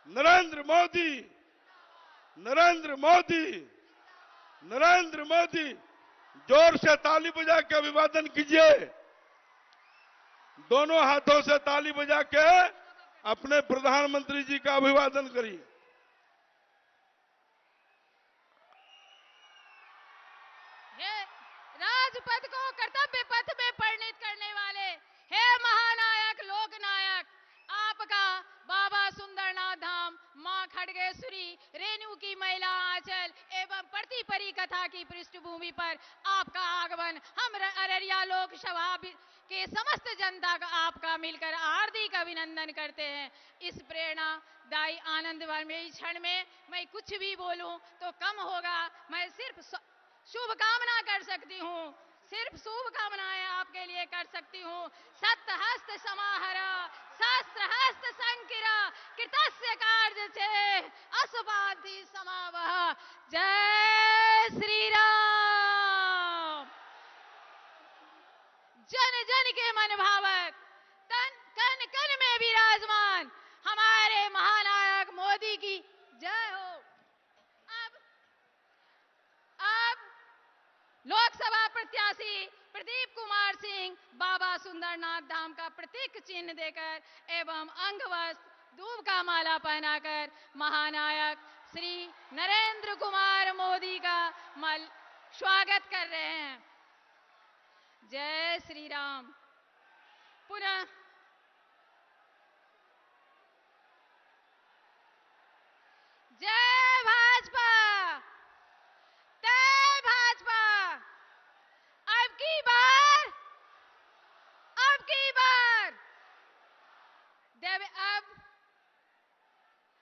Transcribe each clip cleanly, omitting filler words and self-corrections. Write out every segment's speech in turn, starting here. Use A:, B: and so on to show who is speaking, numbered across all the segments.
A: नरेंद्र मोदी, नरेंद्र मोदी, नरेंद्र मोदी। जोर से ताली बजा के अभिवादन कीजिए। दोनों हाथों से ताली बजा के अपने प्रधानमंत्री जी का अभिवादन करिए।
B: राजपथ को कर्तव्य पथ में परिणत करने वाले हे महानायक लोकनायक, आपका बाबा सुंदरनाथ धाम, मां खड़गेश्वरी, रेणु की महिला आंचल एवं प्रतिपरी कथा की पृष्ठभूमि पर आपका आगमन हम अररिया लोकसभा के समस्त जनता का आपका मिलकर हार्दिक अभिनंदन करते हैं। इस प्रेरणादायी आनंदमयी क्षण में मैं कुछ भी बोलूं तो कम होगा। मैं सिर्फ शुभकामना कर सकती हूँ, सिर्फ शुभकामनाएं आपके लिए कर सकती हूँ। सत्य हस्त समाहरा, शास्त्र हस्त संकिरा, कृतस्य कार्य छे असुबाधि समावह। जय श्री राम। जन जन के मन भावक, तन कन कन में विराजमान हमारे महानायक मोदी की जय हो। अब लोकसभा प्रत्याशी प्रदीप कुमार सिंह बाबा सुंदरनाथ धाम का प्रतीक चिन्ह देकर एवं अंगवस्त्र दूब का माला पहनाकर महानायक श्री नरेंद्र कुमार मोदी का स्वागत कर रहे हैं। जय श्री राम। पुनः जय भाजपा, जय भाजपा। अब की बार अब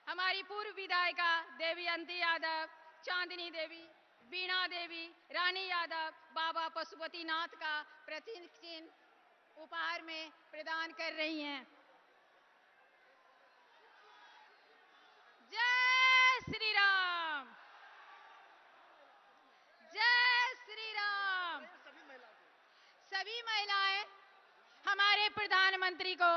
B: हमारी पूर्व विधायिका देवयंती यादव, चांदनी देवी, बीणा देवी, रानी यादव बाबा पशुपतिनाथ का प्रतीक चिन्ह उपहार में प्रदान कर रही हैं। जय श्री राम, जय श्री राम। सभी महिलाएं हमारे प्रधानमंत्री को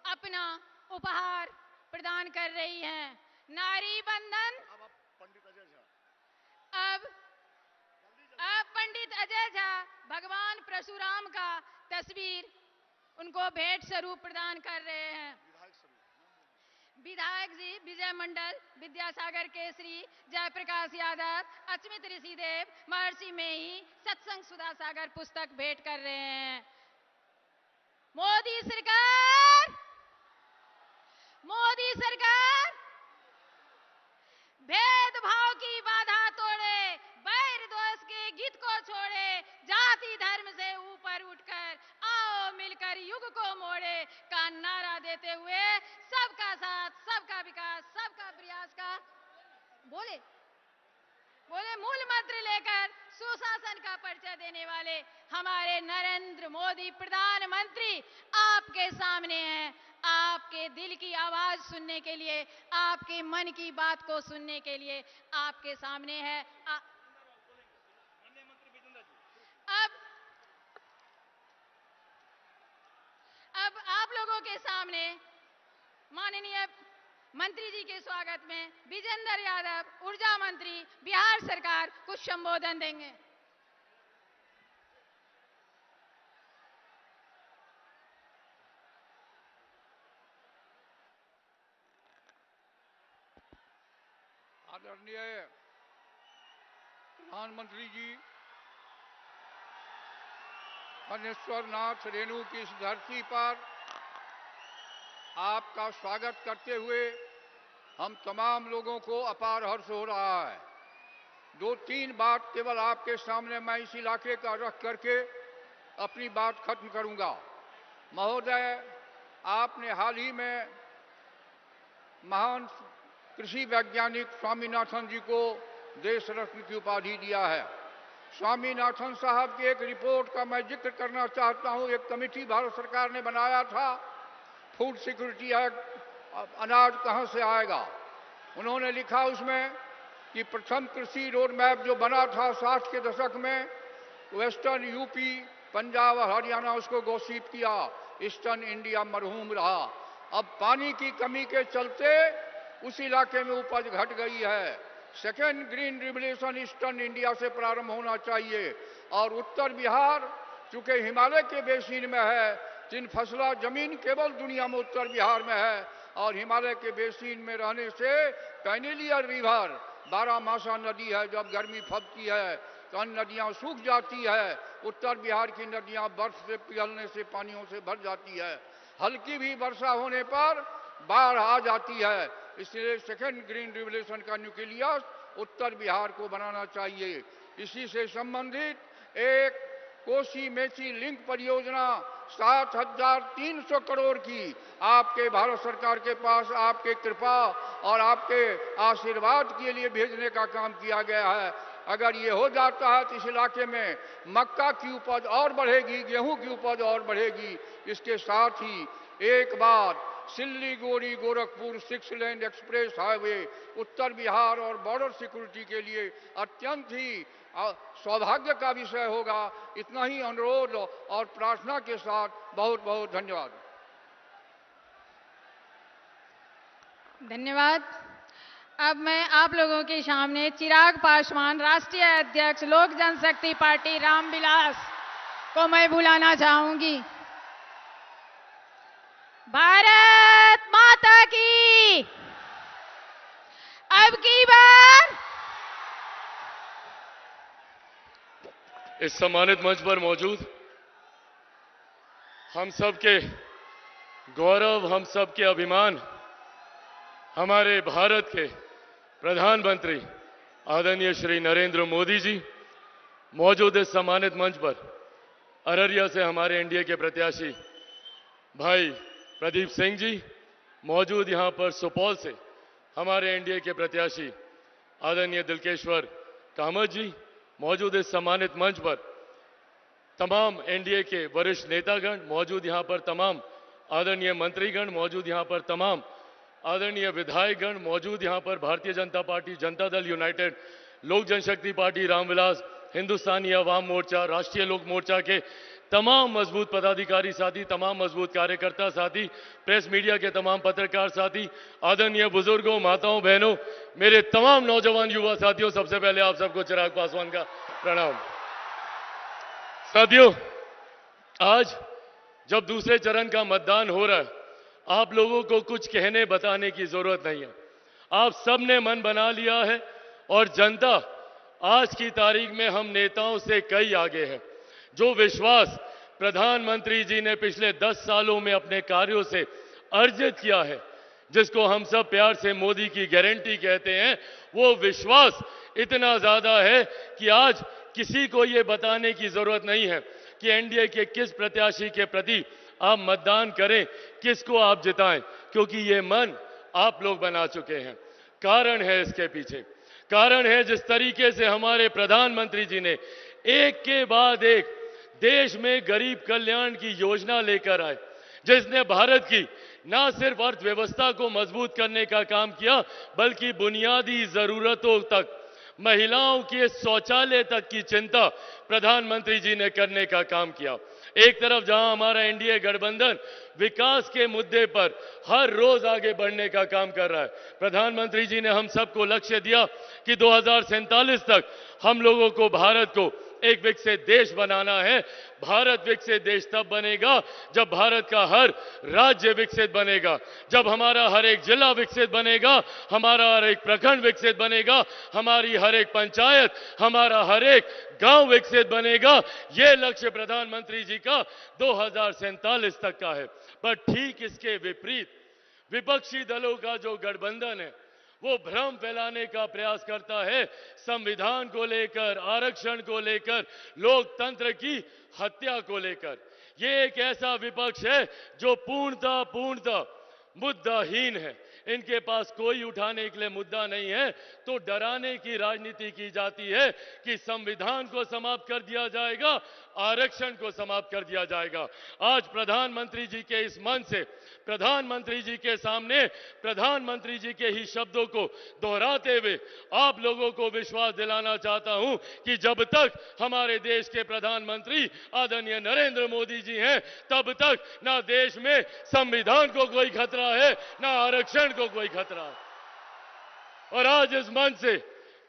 B: अपना उपहार प्रदान कर रही हैं। नारी बंधन अब पंडित अजय झा भगवान परशुराम का तस्वीर उनको भेंट स्वरूप प्रदान कर रहे हैं। विधायक जी विजय मंडल, विद्यासागर केसरी, जयप्रकाश यादव, अचमित ऋषिदेव, महर्षि मेही सत्संग सुधा सागर पुस्तक भेंट कर रहे हैं। मोदी सरकार भेदभाव की बाधा तोड़े, वैर दोष के गीत को छोड़े, जाति धर्म से ऊपर उठकर आओ मिलकर युग को मोड़े का नारा देते हुए सबका साथ, सबका विकास, सबका प्रयास का बोले मूल मंत्र लेकर सुशासन का परिचय देने वाले हमारे नरेंद्र मोदी प्रधानमंत्री आपके सामने हैं। आपके दिल की आवाज सुनने के लिए, आपके मन की बात को सुनने के लिए आपके सामने है। अब आप लोगों के सामने माननीय मंत्री जी के स्वागत में विजेंद्र यादव, ऊर्जा मंत्री, बिहार सरकार कुछ संबोधन देंगे।
C: आदरणीय प्रधानमंत्री जी, धनेश्वर नाथ रेणु की इस धरती पर आपका स्वागत करते हुए हम तमाम लोगों को अपार हर्ष हो रहा है। 2-3 बात केवल आपके सामने मैं इस इलाके का रख करके अपनी बात खत्म करूंगा। महोदय, आपने हाल ही में महान कृषि वैज्ञानिक स्वामीनाथन जी को देश रत्न की उपाधि दिया है। स्वामीनाथन साहब की एक रिपोर्ट का मैं जिक्र करना चाहता हूं। एक कमेटी भारत सरकार ने बनाया था, फूड सिक्योरिटी एक्ट, अनाज कहां से आएगा। उन्होंने लिखा उसमें कि प्रथम कृषि रोड मैप जो बना था 60 के दशक में, वेस्टर्न यूपी, पंजाब और हरियाणा उसको घोषित किया, ईस्टर्न इंडिया मरहूम रहा। अब पानी की कमी के चलते उस इलाके में उपज घट गई है। Second green revolution eastern India से प्रारंभ होना चाहिए और उत्तर बिहार चूंकि हिमालय के बेसिन में है, जिन फसला जमीन केवल दुनिया में उत्तर बिहार में है और हिमालय के बेसिन में रहने से कैनेलियर रिवर 12मासा नदी है, जब गर्मी फबती है तो अन्य नदियां सूख जाती है। उत्तर बिहार की नदियां बर्फ से पिघलने से पानियों से भर जाती है, हल्की भी वर्षा होने पर बाढ़ आ जाती है। इसलिए सेकेंड ग्रीन रिवोल्यूशन का न्यूक्लियस उत्तर बिहार को बनाना चाहिए। इसी से संबंधित एक कोसी मेची लिंक परियोजना 7,300 करोड़ की आपके भारत सरकार के पास आपके कृपा और आपके आशीर्वाद के लिए भेजने का काम किया गया है। अगर ये हो जाता है तो इस इलाके में मक्का की उपज और बढ़ेगी, गेहूं की उपज और बढ़ेगी। इसके साथ ही एक बात, सिल्लीगुड़ी गोरखपुर 6 लेन एक्सप्रेस हाईवे उत्तर बिहार और बॉर्डर सिक्योरिटी के लिए अत्यंत ही सौभाग्य का विषय होगा। इतना ही अनुरोध और प्रार्थना के साथ बहुत बहुत धन्यवाद।
B: धन्यवाद। अब मैं आप लोगों के सामने चिराग पासवान, राष्ट्रीय अध्यक्ष लोक जनशक्ति पार्टी रामविलास को मैं बुलाना चाहूंगी। भारत माता की अब की बार।
D: इस सम्मानित मंच पर मौजूद हम सब के गौरव, हम सब के अभिमान, हमारे भारत के प्रधानमंत्री आदरणीय श्री नरेंद्र मोदी जी मौजूद इस सम्मानित मंच पर अररिया से हमारे एनडीए के प्रत्याशी भाई प्रदीप सिंह जी, मौजूद यहां पर सुपौल से हमारे एनडीए के प्रत्याशी आदरणीय दिलकेश्वर कामत जी, मौजूद इस सम्मानित मंच पर तमाम एनडीए के वरिष्ठ नेतागण, मौजूद यहां पर तमाम आदरणीय मंत्रीगण, मौजूद यहां पर तमाम आदरणीय विधायकगण, मौजूद यहां पर भारतीय जनता पार्टी, जनता दल यूनाइटेड, लोक जनशक्ति पार्टी रामविलास, हिंदुस्तानी अवाम मोर्चा, राष्ट्रीय लोक मोर्चा के तमाम मजबूत पदाधिकारी साथी, तमाम मजबूत कार्यकर्ता साथी, प्रेस मीडिया के तमाम पत्रकार साथी, आदरणीय बुजुर्गों, माताओं, बहनों, मेरे तमाम नौजवान युवा साथियों, सबसे पहले आप सबको चिराग पासवान का प्रणाम। साथियों, आज जब दूसरे चरण का मतदान हो रहा है, आप लोगों को कुछ कहने बताने की जरूरत नहीं है। आप सबने मन बना लिया है और जनता आज की तारीख में हम नेताओं से कई आगे है। जो विश्वास प्रधानमंत्री जी ने पिछले 10 सालों में अपने कार्यों से अर्जित किया है, जिसको हम सब प्यार से मोदी की गारंटी कहते हैं, वो विश्वास इतना ज्यादा है कि आज किसी को ये बताने की जरूरत नहीं है कि एनडीए के किस प्रत्याशी के प्रति आप मतदान करें, किसको आप जिताएं, क्योंकि ये मन आप लोग बना चुके हैं। कारण है इसके पीछे, कारण है जिस तरीके से हमारे प्रधानमंत्री जी ने एक के बाद एक देश में गरीब कल्याण की योजना लेकर आए, जिसने भारत की ना सिर्फ अर्थव्यवस्था को मजबूत करने का काम किया, बल्कि बुनियादी जरूरतों तक, महिलाओं के शौचालय तक की चिंता प्रधानमंत्री जी ने करने का काम किया। एक तरफ जहां हमारा एनडीए गठबंधन विकास के मुद्दे पर हर रोज आगे बढ़ने का काम कर रहा है, प्रधानमंत्री जी ने हम सबको लक्ष्य दिया कि 2047 तक हम लोगों को भारत को एक विकसित देश बनाना है। भारत विकसित देश तब बनेगा जब भारत का हर राज्य विकसित बनेगा, जब हमारा हर एक जिला विकसित बनेगा, हमारा हर एक प्रखंड विकसित बनेगा, हमारी हर एक पंचायत, हमारा हर एक गांव विकसित बनेगा। यह लक्ष्य प्रधानमंत्री जी का 2047 तक का है। पर ठीक इसके विपरीत विपक्षी दलों का जो गठबंधन है, वो भ्रम फैलाने का प्रयास करता है, संविधान को लेकर, आरक्षण को लेकर, लोकतंत्र की हत्या को लेकर। ये एक ऐसा विपक्ष है जो पूर्णतः मुद्दाहीन है। इनके पास कोई उठाने के लिए मुद्दा नहीं है, तो डराने की राजनीति की जाती है कि संविधान को समाप्त कर दिया जाएगा, आरक्षण को समाप्त कर दिया जाएगा। आज प्रधानमंत्री जी के इस मन से, प्रधानमंत्री जी के सामने, प्रधानमंत्री जी के ही शब्दों को दोहराते हुए आप लोगों को विश्वास दिलाना चाहता हूं कि जब तक हमारे देश के प्रधानमंत्री आदरणीय नरेंद्र मोदी जी हैं, तब तक ना देश में संविधान को कोई खतरा है, ना आरक्षण को कोई खतरा है। और आज इस मंच से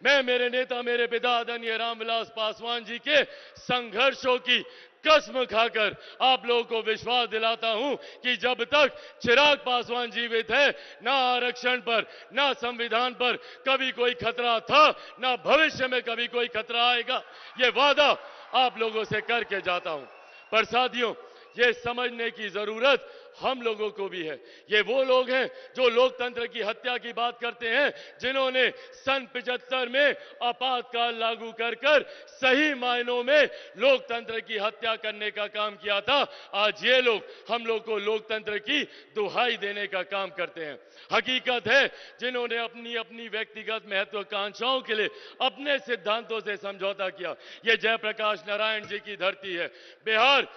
D: मैं मेरे नेता, मेरे पिता आदरणीय रामविलास पासवान जी के संघर्षों की कसम खाकर आप लोगों को विश्वास दिलाता हूं कि जब तक चिराग पासवान जीवित है, ना आरक्षण पर, ना संविधान पर कभी कोई खतरा था, ना भविष्य में कभी कोई खतरा आएगा। ये वादा आप लोगों से करके जाता हूं। पर साथियों, ये समझने की जरूरत हम लोगों को भी है। ये वो लोग हैं जो लोकतंत्र की हत्या की बात करते हैं, जिन्होंने सन 75 में आपातकाल लागू कर सही मायनों में लोकतंत्र की हत्या करने का काम किया था। आज ये लोग हम लोग को लोकतंत्र की दुहाई देने का काम करते हैं। हकीकत है, जिन्होंने अपनी अपनी व्यक्तिगत महत्वाकांक्षाओं के लिए अपने सिद्धांतों से समझौता किया। ये जयप्रकाश नारायण जी की धरती है। बिहार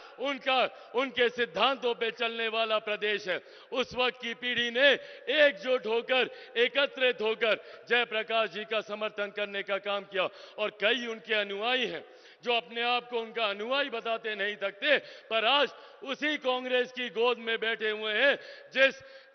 D: उनके सिद्धांतों पे चलने वाला प्रदेश है। उस वक्त की पीढ़ी ने एकजुट होकर, एकत्रित होकर जयप्रकाश जी का समर्थन करने का काम किया। और कई उनके अनुयायी हैं जो अपने आप को उनका अनुयायी बताते नहीं थकते, पर आज उसी कांग्रेस की गोद में बैठे हुए हैं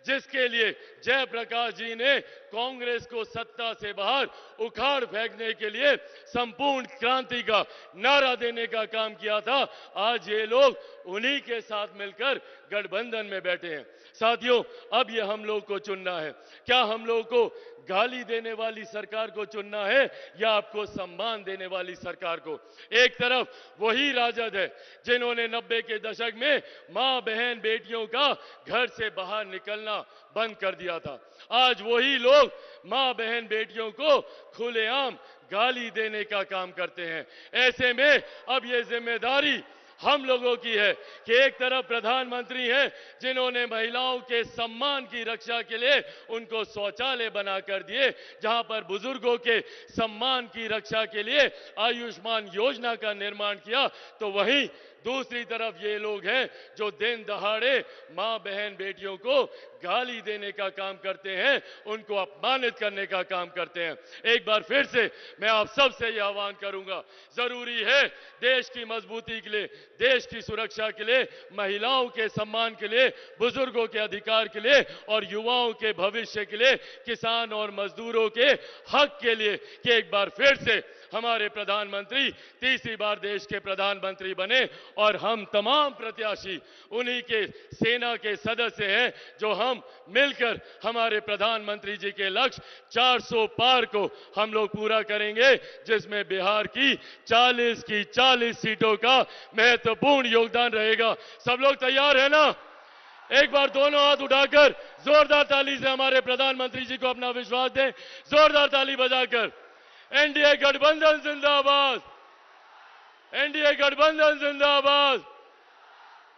D: जिसके लिए जयप्रकाश जी ने कांग्रेस को सत्ता से बाहर उखाड़ फेंकने के लिए संपूर्ण क्रांति का नारा देने का काम किया था। आज ये लोग उन्हीं के साथ मिलकर गठबंधन में बैठे हैं। साथियों, अब ये हम लोग को चुनना है। क्या हम लोग को गाली देने वाली सरकार को चुनना है या आपको सम्मान देने वाली सरकार को? एक तरफ वही राजद है जिन्होंने 90 के दशक में मां, बहन, बेटियों का घर से बाहर निकलना बंद कर दिया था। आज वही लोग मां, बहन, बेटियों को खुलेआम गाली देने का काम करते हैं। ऐसे में अब ये जिम्मेदारी हम लोगों की है कि एक तरफ प्रधानमंत्री हैं जिन्होंने महिलाओं के सम्मान की रक्षा के लिए उनको शौचालय बनाकर दिए, जहां पर बुजुर्गों के सम्मान की रक्षा के लिए आयुष्मान योजना का निर्माण किया, तो वहीं दूसरी तरफ ये लोग हैं जो दिन दहाड़े मां, बहन, बेटियों को गाली देने का काम करते हैं, उनको अपमानित करने का काम करते हैं। एक बार फिर से मैं आप सबसे यह आह्वान करूंगा, जरूरी है देश की मजबूती के लिए, देश की सुरक्षा के लिए, महिलाओं के सम्मान के लिए, बुजुर्गों के अधिकार के लिए और युवाओं के भविष्य के लिए, किसान और मजदूरों के हक के लिए कि एक बार फिर से हमारे प्रधानमंत्री तीसरी बार देश के प्रधानमंत्री बने। और हम तमाम प्रत्याशी उन्हीं के सेना के सदस्य हैं जो हम मिलकर हमारे प्रधानमंत्री जी के लक्ष्य 400 पार को हम लोग पूरा करेंगे, जिसमें बिहार की 40 सीटों का महत्वपूर्ण योगदान रहेगा। सब लोग तैयार है ना? एक बार दोनों हाथ उठाकर जोरदार ताली से हमारे प्रधानमंत्री जी को अपना विश्वास दें। जोरदार ताली बजाकर। एनडीए गठबंधन जिंदाबाद, एनडीए गठबंधन जिंदाबाद,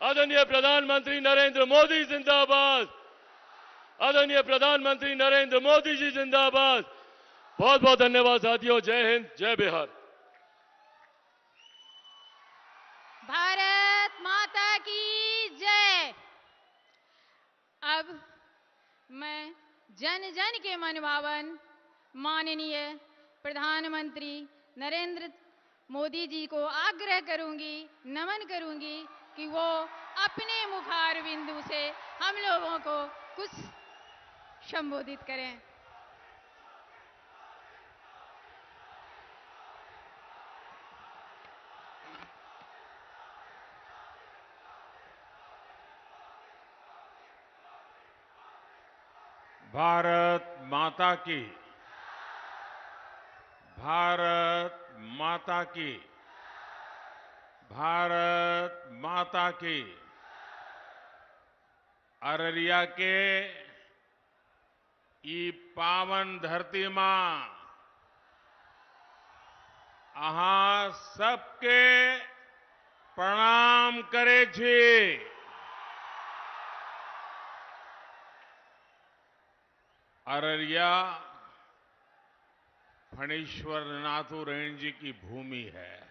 D: आदरणीय प्रधानमंत्री नरेंद्र मोदी जिंदाबाद, आदरणीय प्रधानमंत्री नरेंद्र मोदी जी जिंदाबाद। बहुत बहुत धन्यवाद साथियों। जय हिंद, जय बिहार।
B: भारत माता की जय। अब मैं जन जन के मनभावन माननीय प्रधानमंत्री नरेंद्र मोदी जी को आग्रह करूंगी, नमन करूंगी कि वो अपने मुखार बिंदु से हम लोगों को कुछ संबोधित करें।
E: भारत माता की, भारत माता की, भारत माता की। अररिया के ई पावन धरती मां अहाँ सबके प्रणाम करे छी। अररिया फणीश्वर नाथुरायण जी की भूमि है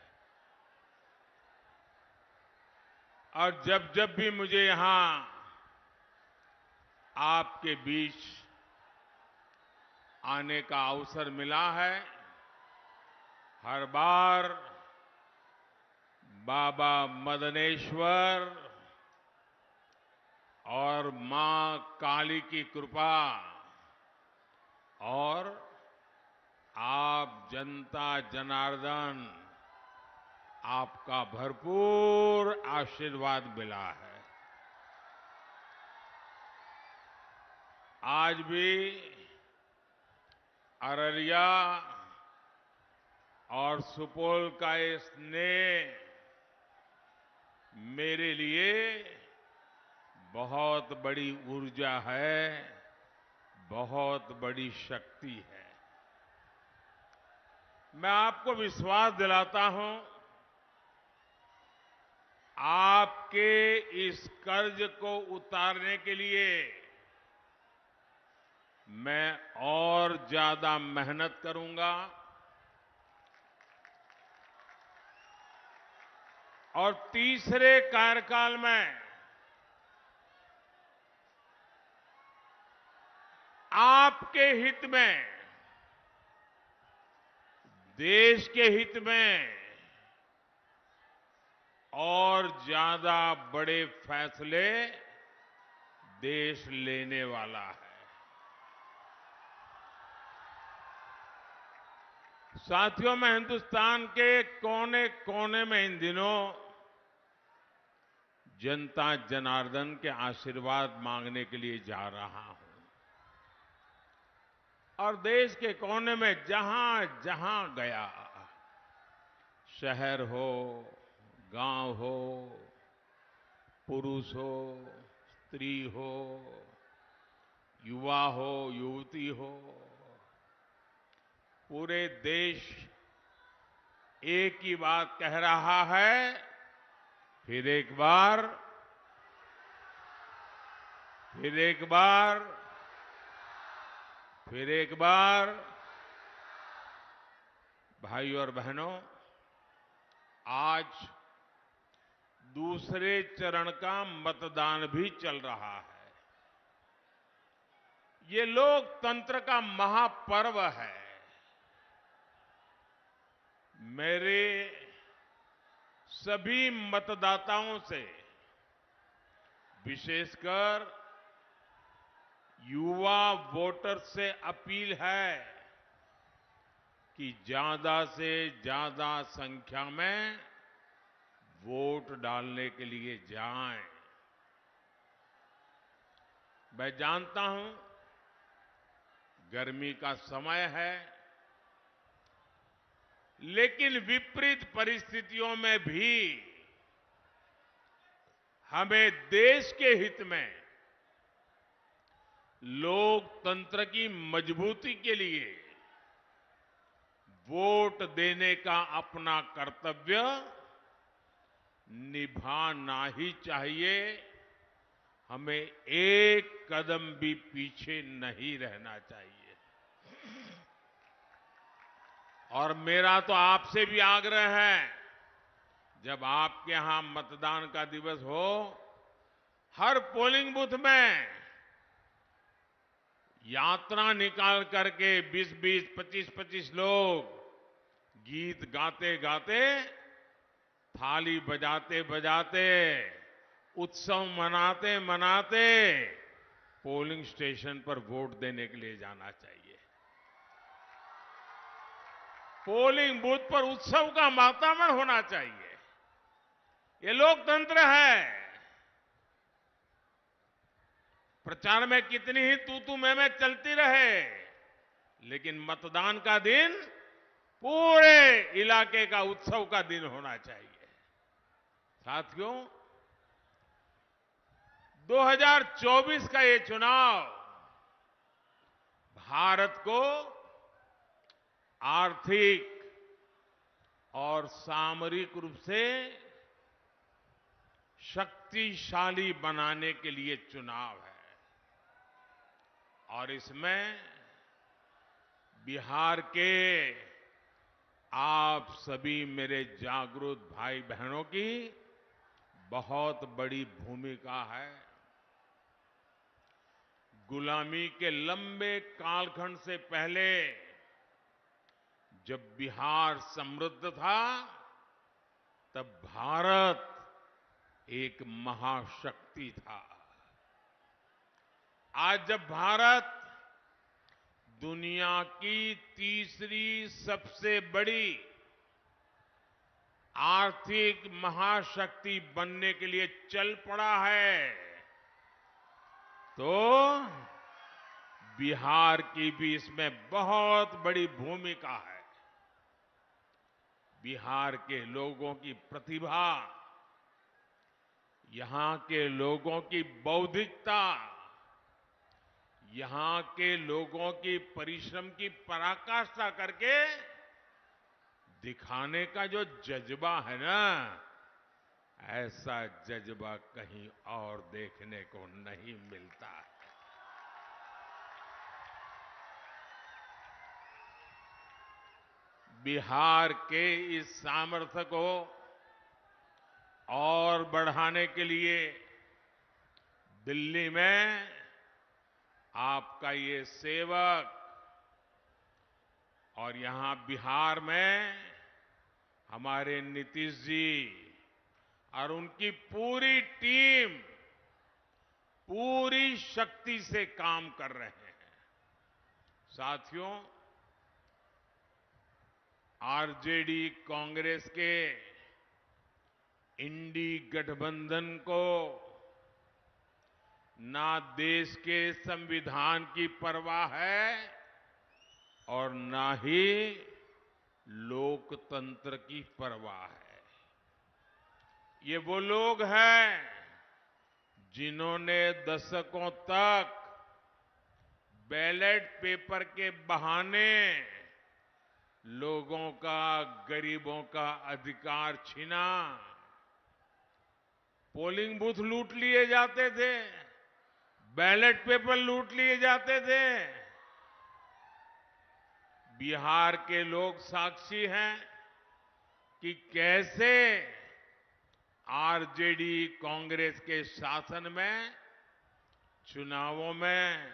E: और जब जब भी मुझे यहां आपके बीच आने का अवसर मिला है, हर बार बाबा मदनेश्वर और मां काली की कृपा और जनता जनार्दन आपका भरपूर आशीर्वाद मिला है। आज भी अररिया और सुपौल का ये स्नेह मेरे लिए बहुत बड़ी ऊर्जा है, बहुत बड़ी शक्ति है। मैं आपको विश्वास दिलाता हूं, आपके इस कर्ज को उतारने के लिए मैं और ज्यादा मेहनत करूंगा और तीसरे कार्यकाल में आपके हित में, देश के हित में और ज्यादा बड़े फैसले देश लेने वाला है। साथियों, मैं हिंदुस्तान के कोने कोने में इन दिनों जनता जनार्दन के आशीर्वाद मांगने के लिए जा रहा हूं और देश के कोने में जहां जहां गया, शहर हो, गांव हो, पुरुष हो, स्त्री हो, युवा हो, युवती हो, पूरे देश एक ही बात कह रहा है, फिर एक बार, फिर एक बार, फिर एक बार। भाइयों और बहनों, आज दूसरे चरण का मतदान भी चल रहा है। ये लोकतंत्र का महापर्व है। मेरे सभी मतदाताओं से, विशेषकर युवा वोटर से अपील है कि ज्यादा से ज्यादा संख्या में वोट डालने के लिए जाएं। मैं जानता हूं गर्मी का समय है, लेकिन विपरीत परिस्थितियों में भी हमें देश के हित में, लोकतंत्र की मजबूती के लिए वोट देने का अपना कर्तव्य निभाना ही चाहिए। हमें एक कदम भी पीछे नहीं रहना चाहिए। और मेरा तो आपसे भी आग्रह है, जब आपके यहां मतदान का दिवस हो, हर पोलिंग बूथ में यात्रा निकाल करके 20-20, 25-25 लोग गीत गाते गाते, थाली बजाते बजाते, उत्सव मनाते मनाते पोलिंग स्टेशन पर वोट देने के लिए जाना चाहिए। पोलिंग बूथ पर उत्सव का वातावरण होना चाहिए। ये लोकतंत्र है। प्रचार में कितनी ही तू मैं चलती रहे, लेकिन मतदान का दिन पूरे इलाके का उत्सव का दिन होना चाहिए। साथियों, 2024 का ये चुनाव भारत को आर्थिक और सामरिक रूप से शक्तिशाली बनाने के लिए चुनाव है और इसमें बिहार के आप सभी मेरे जागरूक भाई बहनों की बहुत बड़ी भूमिका है। गुलामी के लंबे कालखंड से पहले जब बिहार समृद्ध था, तब भारत एक महाशक्ति था। आज जब भारत दुनिया की तीसरी सबसे बड़ी आर्थिक महाशक्ति बनने के लिए चल पड़ा है, तो बिहार की भी इसमें बहुत बड़ी भूमिका है। बिहार के लोगों की प्रतिभा, यहां के लोगों की बौद्धिकता, यहां के लोगों की परिश्रम की पराकाष्ठा करके दिखाने का जो जज्बा है ना, ऐसा जज्बा कहीं और देखने को नहीं मिलता है। बिहार के इस सामर्थ्य को और बढ़ाने के लिए दिल्ली में आपका ये सेवक और यहां बिहार में हमारे नीतीश जी और उनकी पूरी टीम पूरी शक्ति से काम कर रहे हैं। साथियों, आरजेडी कांग्रेस के इंडी गठबंधन को ना देश के संविधान की परवाह है और ना ही लोकतंत्र की परवाह है। ये वो लोग हैं जिन्होंने दशकों तक बैलेट पेपर के बहाने लोगों का, गरीबों का अधिकार छीना। पोलिंग बूथ लूट लिए जाते थे, बैलेट पेपर लूट लिए जाते थे। बिहार के लोग साक्षी हैं कि कैसे आरजेडी कांग्रेस के शासन में चुनावों में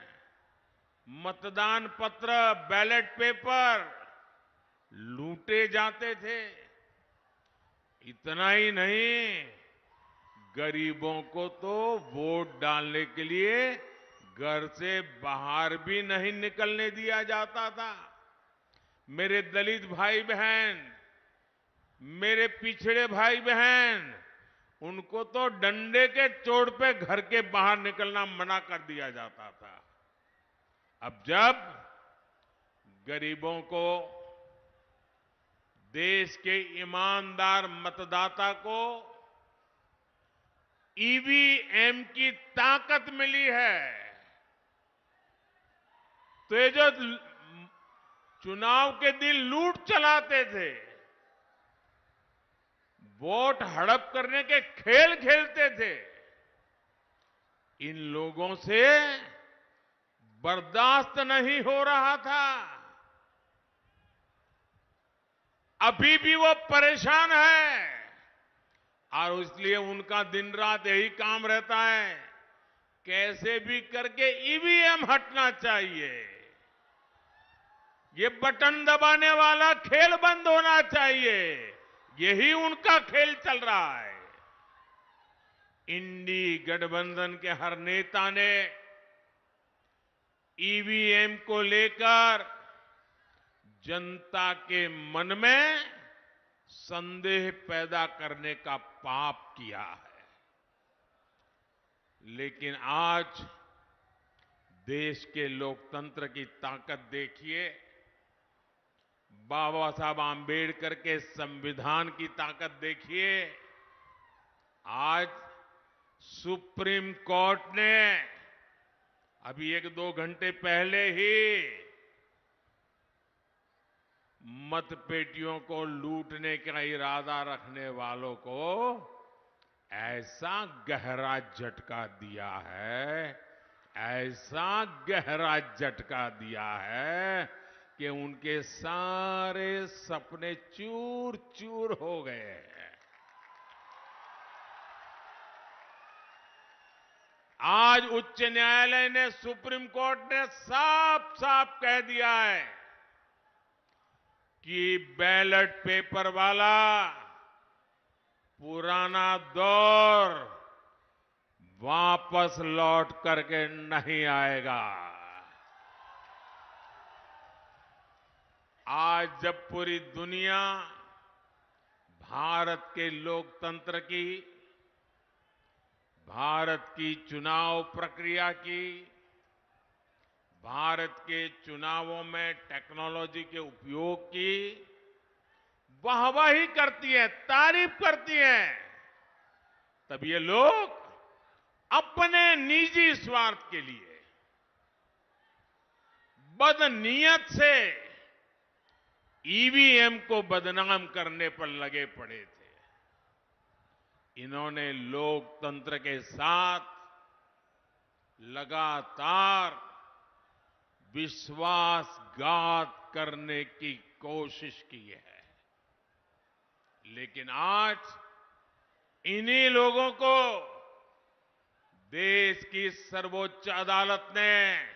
E: मतदान पत्र, बैलेट पेपर लूटे जाते थे। इतना ही नहीं, गरीबों को तो वोट डालने के लिए घर से बाहर भी नहीं निकलने दिया जाता था। मेरे दलित भाई बहन, मेरे पिछड़े भाई बहन, उनको तो डंडे के चोट पे घर के बाहर निकलना मना कर दिया जाता था। अब जब गरीबों को, देश के ईमानदार मतदाता को ईवीएम की ताकत मिली है, तो ये जो चुनाव के दिन लूट चलाते थे, वोट हड़प करने के खेल खेलते थे, इन लोगों से बर्दाश्त नहीं हो रहा था। अभी भी वो परेशान है और इसलिए उनका दिन रात यही काम रहता है, कैसे भी करके ईवीएम हटना चाहिए, ये बटन दबाने वाला खेल बंद होना चाहिए। यही उनका खेल चल रहा है। इंडी गठबंधन के हर नेता ने ईवीएम को लेकर जनता के मन में संदेह पैदा करने का पाप किया है। लेकिन आज देश के लोकतंत्र की ताकत देखिए, बाबा साहब आंबेडकर के संविधान की ताकत देखिए। आज सुप्रीम कोर्ट ने अभी 1-2 घंटे पहले ही मतपेटियों को लूटने का इरादा रखने वालों को ऐसा गहरा झटका दिया है, ऐसा गहरा झटका दिया है कि उनके सारे सपने चूर चूर हो गए हैं। आज उच्च न्यायालय ने, सुप्रीम कोर्ट ने साफ साफ कह दिया है कि बैलेट पेपर वाला पुराना दौर वापस लौट करके नहीं आएगा। आज जब पूरी दुनिया भारत के लोकतंत्र की, भारत की चुनाव प्रक्रिया की, भारत के चुनावों में टेक्नोलॉजी के उपयोग की वाहवाही करती है, तारीफ करती है, तब ये लोग अपने निजी स्वार्थ के लिए बदनीयत से ईवीएम को बदनाम करने पर लगे पड़े थे। इन्होंने लोकतंत्र के साथ लगातार विश्वासघात करने की कोशिश की है, लेकिन आज इन्हीं लोगों को देश की सर्वोच्च अदालत ने,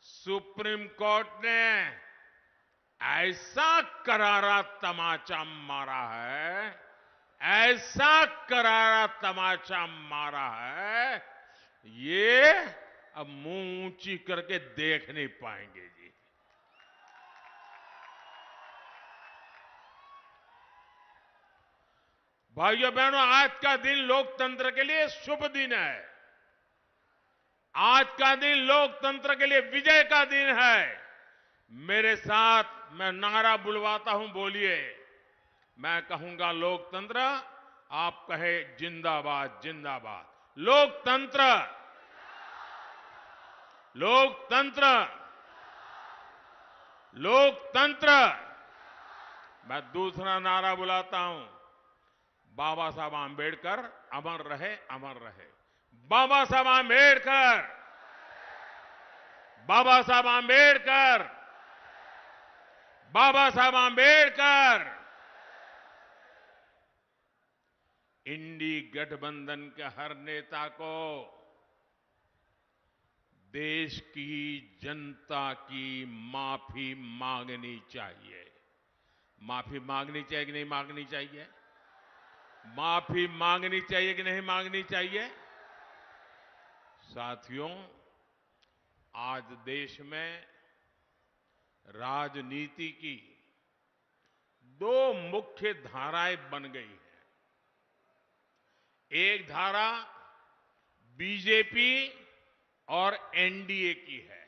E: सुप्रीम कोर्ट ने ऐसा करारा तमाचा मारा है, ऐसा करारा तमाचा मारा है, ये अब मुंह ऊंची करके देख नहीं पाएंगे जी। भाइयों बहनों, आज का दिन लोकतंत्र के लिए शुभ दिन है। आज का दिन लोकतंत्र के लिए विजय का दिन है। मेरे साथ मैं नारा बुलवाता हूं, बोलिए। मैं कहूंगा लोकतंत्र, आप कहे जिंदाबाद जिंदाबाद। लोकतंत्र, लोकतंत्र, लोकतंत्र। मैं दूसरा नारा बुलाता हूं, बाबा साहब आंबेडकर अमर रहे, अमर रहे। बाबा साहब आंबेडकर, बाबा साहब आंबेडकर, बाबा साहब आंबेडकर। इंडी गठबंधन के हर नेता को देश की जनता की माफी मांगनी चाहिए। माफी मांगनी चाहिए कि नहीं मांगनी चाहिए? माफी मांगनी चाहिए कि नहीं मांगनी चाहिए? साथियों, आज देश में राजनीति की दो मुख्य धाराएं बन गई हैं। एक धारा बीजेपी और एनडीए की है,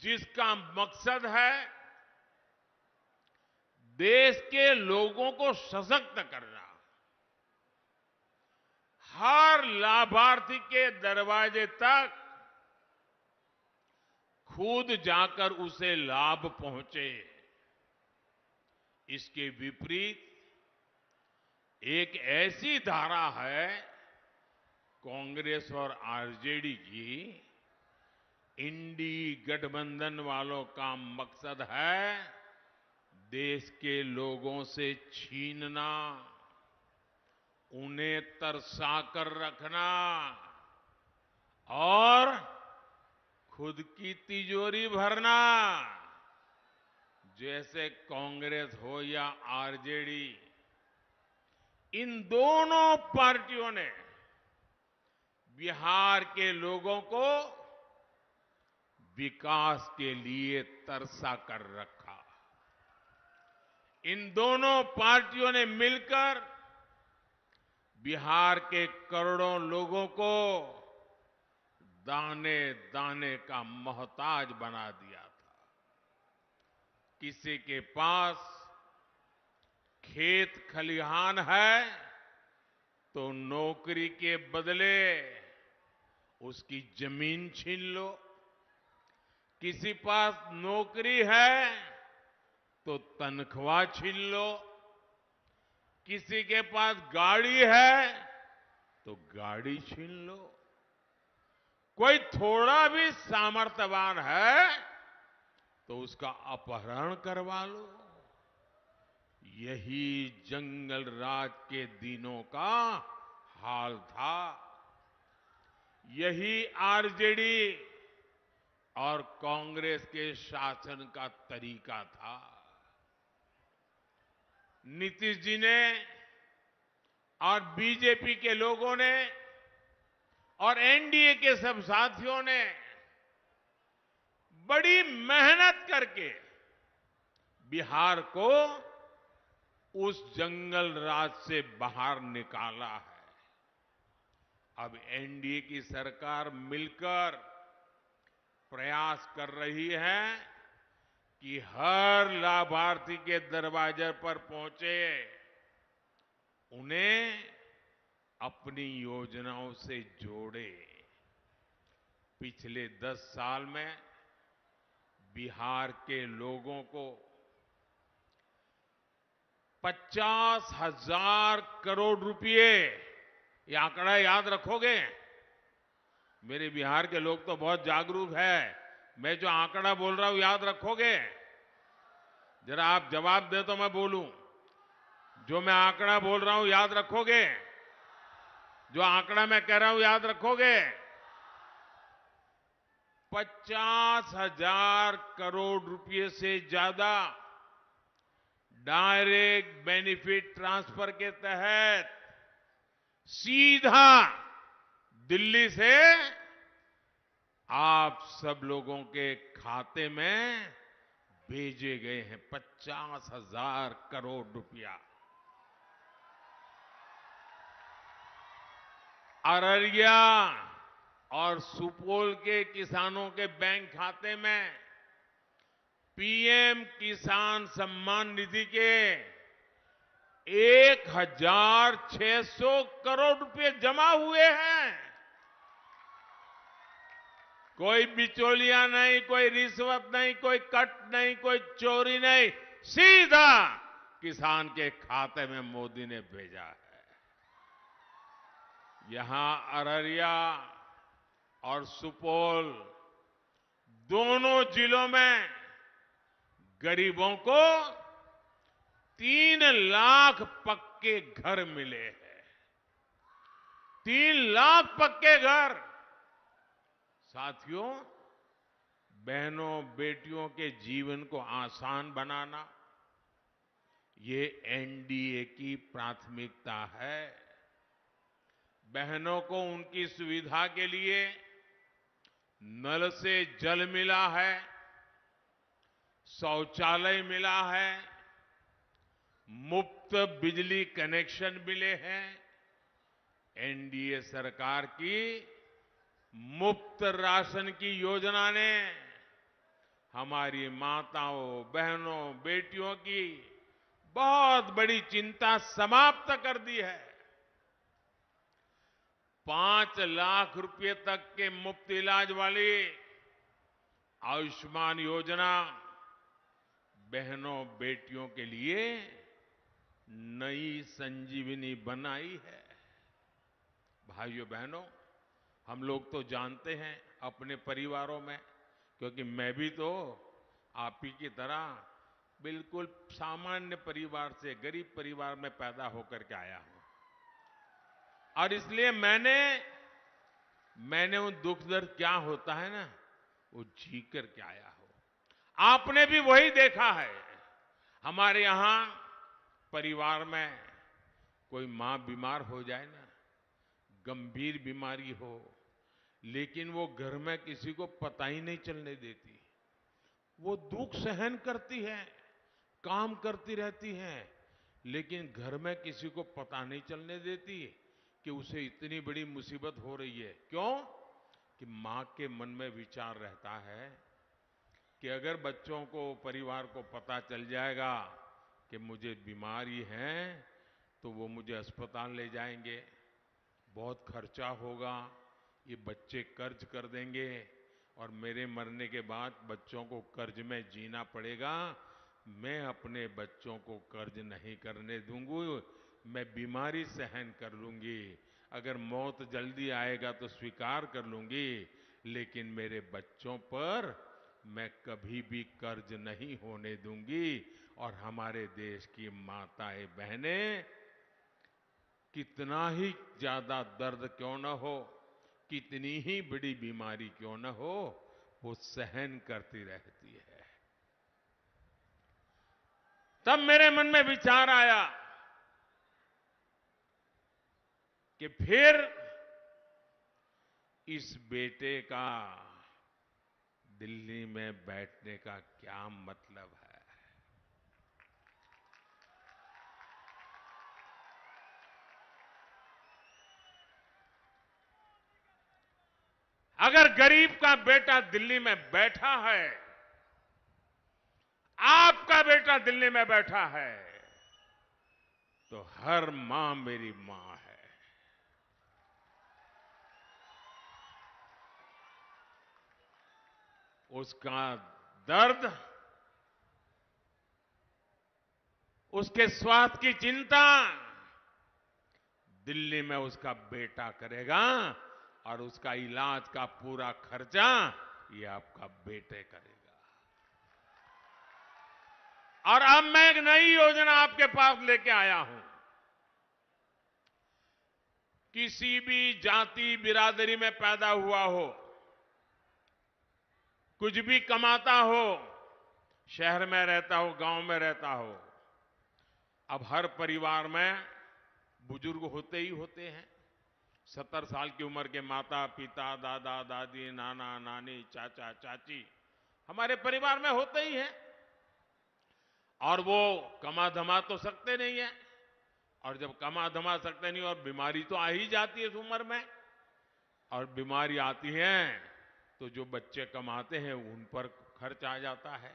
E: जिसका मकसद है देश के लोगों को सशक्त करना, हर लाभार्थी के दरवाजे तक खुद जाकर उसे लाभ पहुंचे। इसके विपरीत एक ऐसी धारा है कांग्रेस और आरजेडी की, इंडी गठबंधन वालों का मकसद है देश के लोगों से छीनना, उन्हें तरसा कर रखना और खुद की तिजोरी भरना। जैसे कांग्रेस हो या आरजेडी, इन दोनों पार्टियों ने बिहार के लोगों को विकास के लिए तरसा कर रखा। इन दोनों पार्टियों ने मिलकर बिहार के करोड़ों लोगों को दाने दाने का मोहताज बना दिया था। किसी के पास खेत खलिहान है तो नौकरी के बदले उसकी जमीन छीन लो, किसी पास नौकरी है तो तनख्वाह छीन लो, किसी के पास गाड़ी है तो गाड़ी छीन लो, कोई थोड़ा भी सामर्थ्यवान है तो उसका अपहरण करवा लो। यही जंगल राज के दिनों का हाल था। यही आरजेडी और कांग्रेस के शासन का तरीका था। नीतीश जी ने और बीजेपी के लोगों ने और एनडीए के सब साथियों ने बड़ी मेहनत करके बिहार को उस जंगल राज से बाहर निकाला है। अब एनडीए की सरकार मिलकर प्रयास कर रही है कि हर लाभार्थी के दरवाजे पर पहुंचे, उन्हें अपनी योजनाओं से जोड़े। पिछले 10 साल में बिहार के लोगों को 50,000 करोड़ रुपए, ये आंकड़ा याद रखोगे? मेरे बिहार के लोग तो बहुत जागरूक है। मैं जो आंकड़ा बोल रहा हूं याद रखोगे? जरा आप जवाब दे तो मैं बोलूं। जो मैं आंकड़ा बोल रहा हूं याद रखोगे? जो आंकड़ा मैं कह रहा हूं याद रखोगे? 50,000 करोड़ रुपए से ज्यादा डायरेक्ट बेनिफिट ट्रांसफर के तहत सीधा दिल्ली से आप सब लोगों के खाते में भेजे गए हैं। 50,000 करोड़ रुपया। अररिया और सुपौल के किसानों के बैंक खाते में पीएम किसान सम्मान निधि के 1,600 करोड़ रुपए जमा हुए हैं। कोई बिचौलिया नहीं, कोई रिश्वत नहीं, कोई कट नहीं, कोई चोरी नहीं, सीधा किसान के खाते में मोदी ने भेजा है। यहां अररिया और सुपौल दोनों जिलों में गरीबों को 3 लाख पक्के घर मिले हैं। 3 लाख पक्के घर। साथियों, बहनों बेटियों के जीवन को आसान बनाना, ये एनडीए की प्राथमिकता है। बहनों को उनकी सुविधा के लिए नल से जल मिला है, शौचालय मिला है, मुफ्त बिजली कनेक्शन मिले हैं। एनडीए सरकार की मुफ्त राशन की योजना ने हमारी माताओं, बहनों, बेटियों की बहुत बड़ी चिंता समाप्त कर दी है। 5 लाख रुपए तक के मुफ्त इलाज वाली आयुष्मान योजना बहनों बेटियों के लिए नई संजीवनी बनाई है। भाइयों बहनों, हम लोग तो जानते हैं अपने परिवारों में, क्योंकि मैं भी तो आप ही की तरह बिल्कुल सामान्य परिवार से, गरीब परिवार में पैदा होकर के आया हूं, और इसलिए मैंने वो दुख दर्द क्या होता है ना, वो जी करके आया हूं। आपने भी वही देखा है। हमारे यहां परिवार में कोई मां बीमार हो जाए ना, गंभीर बीमारी हो, लेकिन वो घर में किसी को पता ही नहीं चलने देती। वो दुख सहन करती है, काम करती रहती है, लेकिन घर में किसी को पता नहीं चलने देती कि उसे इतनी बड़ी मुसीबत हो रही है। क्यों? कि मां के मन में विचार रहता है कि अगर बच्चों को, परिवार को पता चल जाएगा कि मुझे बीमारी है, तो वो मुझे अस्पताल ले जाएंगे, बहुत खर्चा होगा, ये बच्चे कर्ज कर देंगे, और मेरे मरने के बाद बच्चों को कर्ज में जीना पड़ेगा। मैं अपने बच्चों को कर्ज नहीं करने दूंगी, मैं बीमारी सहन कर लूंगी, अगर मौत जल्दी आएगा तो स्वीकार कर लूंगी, लेकिन मेरे बच्चों पर मैं कभी भी कर्ज नहीं होने दूंगी। और हमारे देश की माताएं बहनें कितना ही ज्यादा दर्द क्यों न हो, कितनी ही बड़ी बीमारी क्यों न हो, वो सहन करती रहती है। तब मेरे मन में विचार आया कि फिर इस बेटे का दिल्ली में बैठने का क्या मतलब है। अगर गरीब का बेटा दिल्ली में बैठा है, आपका बेटा दिल्ली में बैठा है, तो हर मां मेरी मां है। उसका दर्द, उसके स्वास्थ्य की चिंता दिल्ली में उसका बेटा करेगा और उसका इलाज का पूरा खर्चा ये आपका बेटे करेगा। और अब मैं एक नई योजना आपके पास लेके आया हूं। किसी भी जाति बिरादरी में पैदा हुआ हो, कुछ भी कमाता हो, शहर में रहता हो, गांव में रहता हो, अब हर परिवार में बुजुर्ग होते ही होते हैं। 70 साल की उम्र के माता पिता, दादा दादी, नाना नानी, चाचा चाची हमारे परिवार में होते ही हैं। और वो कमा धमा तो सकते नहीं है, और जब कमा धमा सकते नहीं और बीमारी तो आ ही जाती है इस उम्र में, और बीमारी आती है तो जो बच्चे कमाते हैं उन पर खर्च आ जाता है।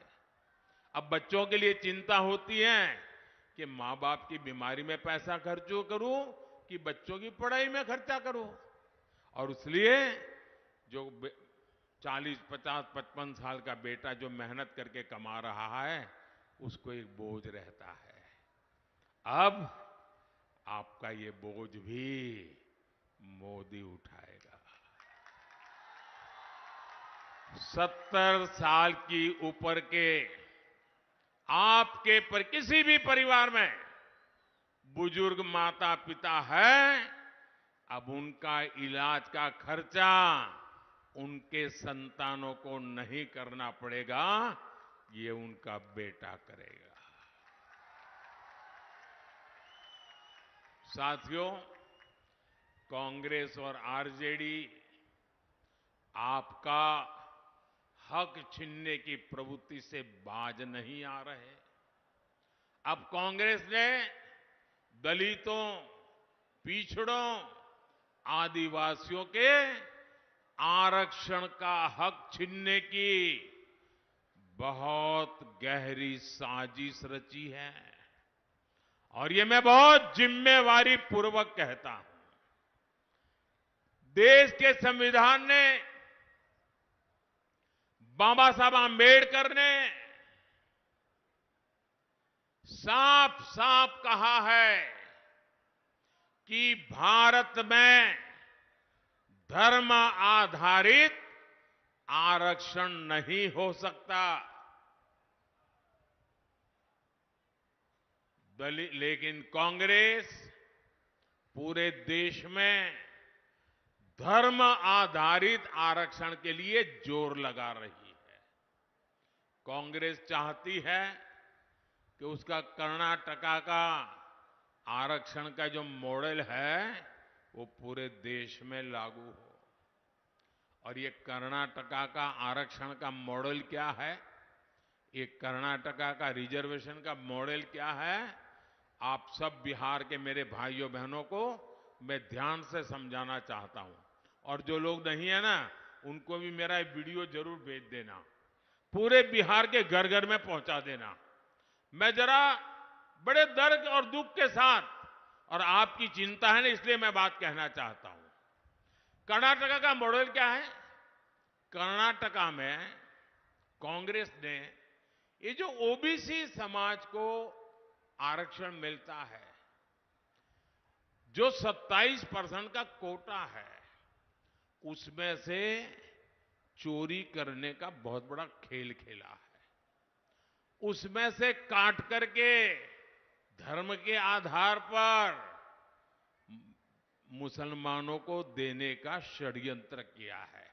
E: अब बच्चों के लिए चिंता होती है कि मां बाप की बीमारी में पैसा खर्च करूं कि बच्चों की पढ़ाई में खर्चा करूं। और इसलिए जो 40, 50, 55 साल का बेटा जो मेहनत करके कमा रहा है उसको एक बोझ रहता है। अब आपका ये बोझ भी मोदी उठाएगा। 70 साल की ऊपर के आपके पर किसी भी परिवार में बुजुर्ग माता पिता है, अब उनका इलाज का खर्चा उनके संतानों को नहीं करना पड़ेगा, ये उनका बेटा करेगा। साथियों, कांग्रेस और आरजेडी आपका हक छीनने की प्रवृत्ति से बाज नहीं आ रहे। अब कांग्रेस ने दलितों, पिछड़ों, आदिवासियों के आरक्षण का हक छीनने की बहुत गहरी साजिश रची है। और ये मैं बहुत जिम्मेवारी पूर्वक कहता हूं। देश के संविधान ने, बाबा साहब आंबेडकर ने साफ साफ कहा है कि भारत में धर्म आधारित आरक्षण नहीं हो सकता। लेकिन कांग्रेस पूरे देश में धर्म आधारित आरक्षण के लिए जोर लगा रही है। कांग्रेस चाहती है कि उसका कर्नाटका का आरक्षण का जो मॉडल है वो पूरे देश में लागू हो। और ये कर्नाटका का आरक्षण का मॉडल क्या है, ये कर्नाटका का रिजर्वेशन का मॉडल क्या है, आप सब बिहार के मेरे भाइयों बहनों को मैं ध्यान से समझाना चाहता हूं। और जो लोग नहीं है ना, उनको भी मेरा ये वीडियो जरूर भेज देना, पूरे बिहार के घर घर में पहुंचा देना। मैं जरा बड़े दर्द और दुख के साथ, और आपकी चिंता है ना इसलिए मैं बात कहना चाहता हूं। कर्नाटका का मॉडल क्या है? कर्नाटका में कांग्रेस ने ये जो ओबीसी समाज को आरक्षण मिलता है, जो 27% का कोटा है, उसमें से चोरी करने का बहुत बड़ा खेल खेला है। उसमें से काट करके धर्म के आधार पर मुसलमानों को देने का षड्यंत्र किया है।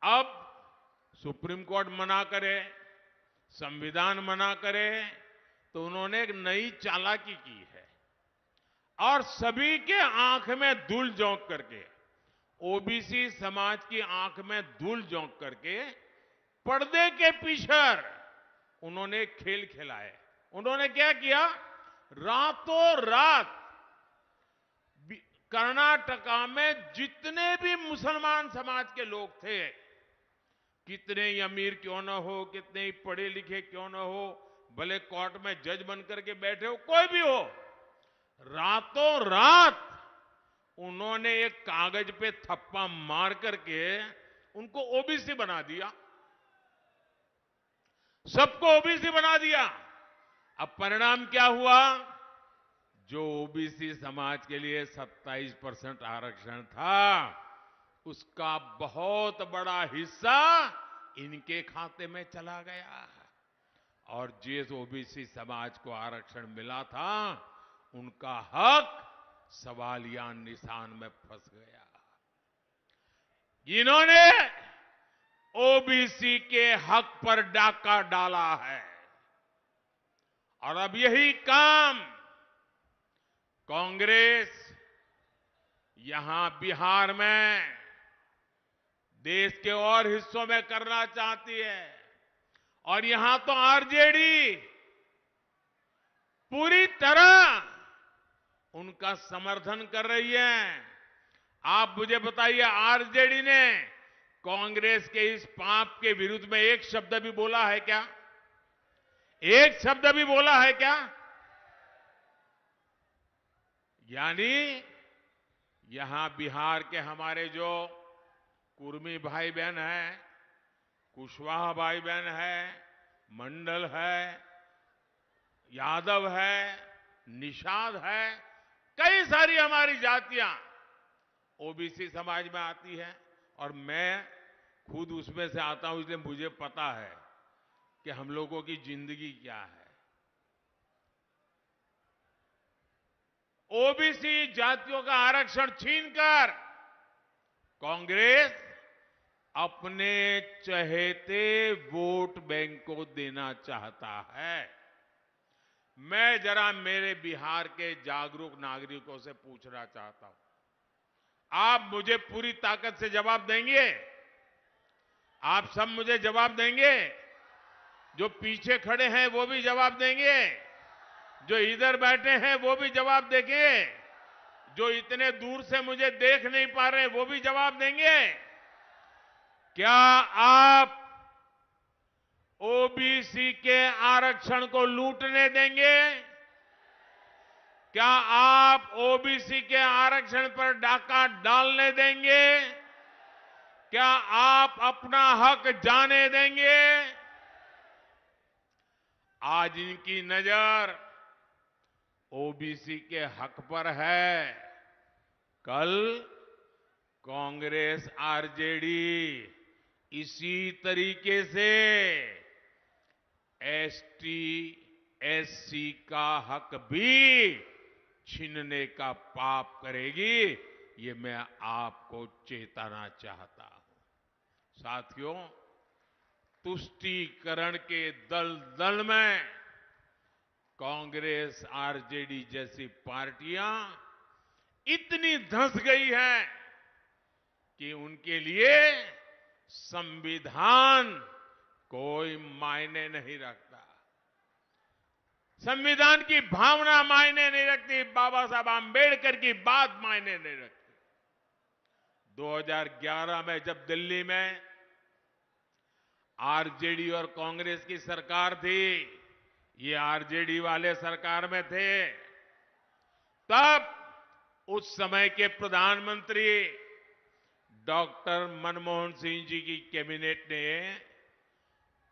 E: अब सुप्रीम कोर्ट मना करे, संविधान मना करे, तो उन्होंने एक नई चालाकी की है और सभी के आंख में धूल झोंक करके, ओबीसी समाज की आंख में धूल झोंक करके पर्दे के पीछे उन्होंने खेल खेलाए। उन्होंने क्या किया? रातों रात कर्नाटका में जितने भी मुसलमान समाज के लोग थे, कितने ही अमीर क्यों न हो, कितने ही पढ़े लिखे क्यों न हो, भले कोर्ट में जज बन करके बैठे हो, कोई भी हो, रातों रात उन्होंने एक कागज पे थप्पा मार करके उनको ओबीसी बना दिया, सबको ओबीसी बना दिया। अब परिणाम क्या हुआ? जो ओबीसी समाज के लिए 27% आरक्षण था, उसका बहुत बड़ा हिस्सा इनके खाते में चला गया, और जिस ओबीसी समाज को आरक्षण मिला था, उनका हक सवालिया निशान में फंस गया। इन्होंने ओबीसी के हक पर डाका डाला है, और अब यही काम कांग्रेस यहां बिहार में, देश के और हिस्सों में करना चाहती है। और यहां तो आरजेडी पूरी तरह उनका समर्थन कर रही है। आप मुझे बताइए, आरजेडी ने कांग्रेस के इस पाप के विरुद्ध में एक शब्द भी बोला है क्या? एक शब्द भी बोला है क्या? यानी यहां बिहार के हमारे जो कुर्मी भाई बहन हैं, कुशवाहा भाई बहन है, मंडल है, यादव है, निषाद है, कई सारी हमारी जातियां ओबीसी समाज में आती है, और मैं खुद उसमें से आता हूं, इसलिए मुझे पता है कि हम लोगों की जिंदगी क्या है। ओबीसी जातियों का आरक्षण छीनकर कांग्रेस अपने चहेते वोट बैंक को देना चाहता है। मैं जरा मेरे बिहार के जागरूक नागरिकों से पूछना चाहता हूं, आप मुझे पूरी ताकत से जवाब देंगे? आप सब मुझे जवाब देंगे? जो पीछे खड़े हैं वो भी जवाब देंगे, जो इधर बैठे हैं वो भी जवाब देंगे, जो इतने दूर से मुझे देख नहीं पा रहे वो भी जवाब देंगे। क्या आप ओबीसी के आरक्षण को लूटने देंगे? क्या आप ओबीसी के आरक्षण पर डाका डालने देंगे? क्या आप अपना हक जाने देंगे? आज इनकी नजर ओबीसी के हक पर है, कल कांग्रेस आरजेडी इसी तरीके से एसटी एससी का हक भी छीनने का पाप करेगी, ये मैं आपको चेताना चाहता हूं। साथियों, तुष्टीकरण के दलदल में कांग्रेस आरजेडी जैसी पार्टियां इतनी धंस गई हैं कि उनके लिए संविधान कोई मायने नहीं रखता, संविधान की भावना मायने नहीं रखती, बाबा साहब आंबेडकर की बात मायने नहीं रखती। 2011 में जब दिल्ली में आरजेडी और कांग्रेस की सरकार थी, ये आरजेडी वाले सरकार में थे, तब उस समय के प्रधानमंत्री डॉक्टर मनमोहन सिंह जी की कैबिनेट ने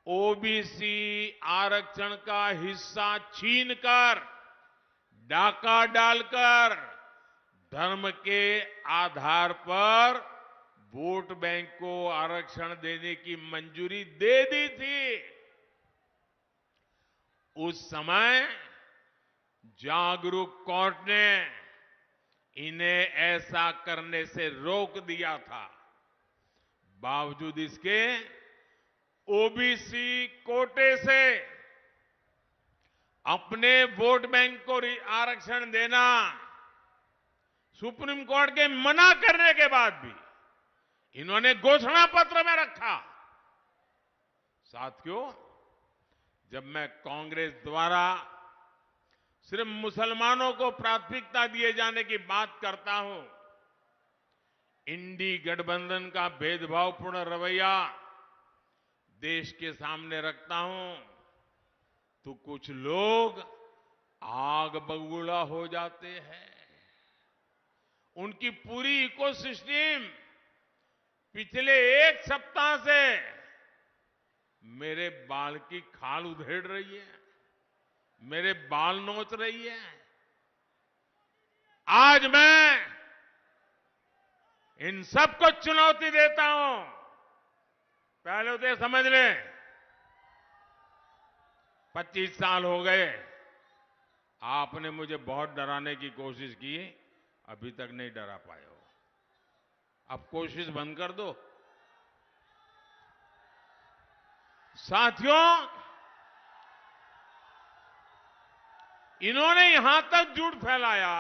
E: ओबीसी आरक्षण का हिस्सा छीनकर, डाका डालकर धर्म के आधार पर वोट बैंक को आरक्षण देने की मंजूरी दे दी थी। उस समय जागरूक कोर्ट ने इन्हें ऐसा करने से रोक दिया था। बावजूद इसके ओबीसी कोटे से अपने वोट बैंक को आरक्षण देना सुप्रीम कोर्ट के मना करने के बाद भी इन्होंने घोषणा पत्र में रखा। साथियों, जब मैं कांग्रेस द्वारा सिर्फ मुसलमानों को प्राथमिकता दिए जाने की बात करता हूं, इंडी गठबंधन का भेदभावपूर्ण रवैया देश के सामने रखता हूं तो कुछ लोग आग बबूला हो जाते हैं। उनकी पूरी इकोसिस्टम पिछले एक सप्ताह से मेरे बाल की खाल उधेड़ रही है, मेरे बाल नोच रही है। आज मैं इन सबको चुनौती देता हूं। पहले तो ये समझ लें, 25 साल हो गए, आपने मुझे बहुत डराने की कोशिश की, अभी तक नहीं डरा पाए हो। अब कोशिश बंद कर दो। साथियों, इन्होंने यहां तक झूठ फैलाया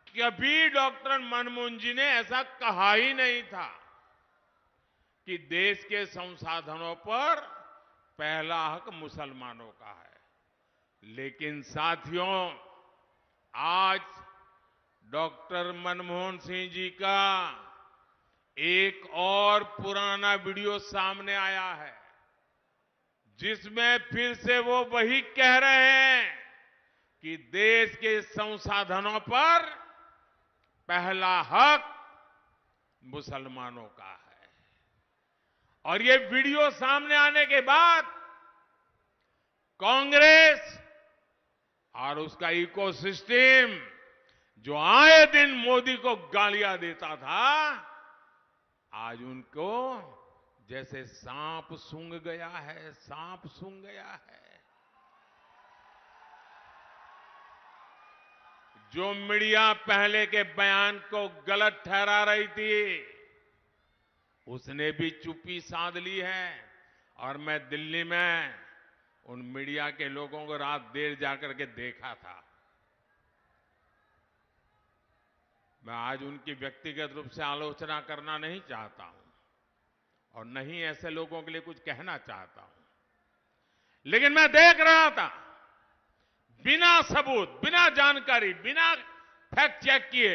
E: कि अभी डॉक्टर मनमोहन जी ने ऐसा कहा ही नहीं था कि देश के संसाधनों पर पहला हक मुसलमानों का है। लेकिन साथियों, आज डॉक्टर मनमोहन सिंह जी का एक और पुराना वीडियो सामने आया है, जिसमें फिर से वो वही कह रहे हैं कि देश के संसाधनों पर पहला हक मुसलमानों का है। और ये वीडियो सामने आने के बाद कांग्रेस और उसका इकोसिस्टम, जो आए दिन मोदी को गालियां देता था, आज उनको जैसे सांप सूंघ गया है, सांप सूंघ गया है। जो मीडिया पहले के बयान को गलत ठहरा रही थी, उसने भी चुप्पी साध ली है। और मैं दिल्ली में उन मीडिया के लोगों को रात देर जाकर के देखा था। मैं आज उनकी व्यक्तिगत रूप से आलोचना करना नहीं चाहता हूं और नहीं ऐसे लोगों के लिए कुछ कहना चाहता हूं, लेकिन मैं देख रहा था, बिना सबूत, बिना जानकारी, बिना फैक्ट चेक किए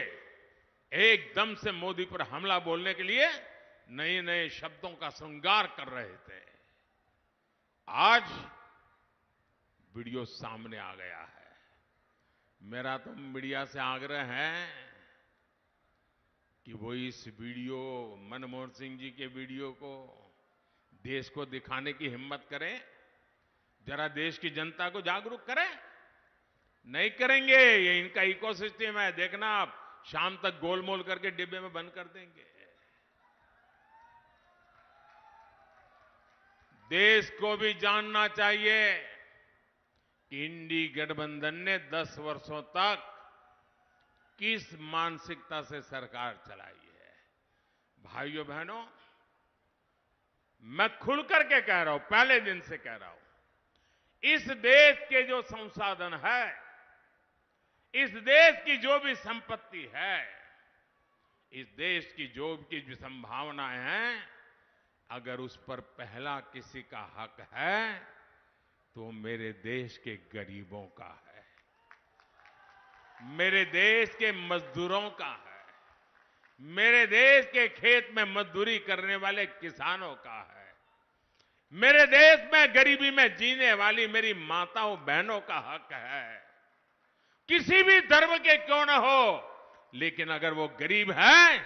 E: एकदम से मोदी पर हमला बोलने के लिए नए नए शब्दों का श्रृंगार कर रहे थे। आज वीडियो सामने आ गया है। मेरा तो मीडिया से आग्रह है कि वो इस वीडियो, मनमोहन सिंह जी के वीडियो को देश को दिखाने की हिम्मत करें, जरा देश की जनता को जागरूक करें। नहीं करेंगे, ये इनका इकोसिस्टम है, देखना आप शाम तक गोलमोल करके डिब्बे में बंद कर देंगे। देश को भी जानना चाहिए कि इंडी गठबंधन ने 10 वर्षों तक किस मानसिकता से सरकार चलाई है। भाइयों बहनों, मैं खुल करके कह रहा हूं, पहले दिन से कह रहा हूं, इस देश के जो संसाधन है, इस देश की जो भी संपत्ति है, इस देश की जो भी संभावनाएं हैं, अगर उस पर पहला किसी का हक है तो मेरे देश के गरीबों का है, मेरे देश के मजदूरों का है, मेरे देश के खेत में मजदूरी करने वाले किसानों का है, मेरे देश में गरीबी में जीने वाली मेरी माताओं बहनों का हक है। किसी भी धर्म के क्यों न हो, लेकिन अगर वो गरीब है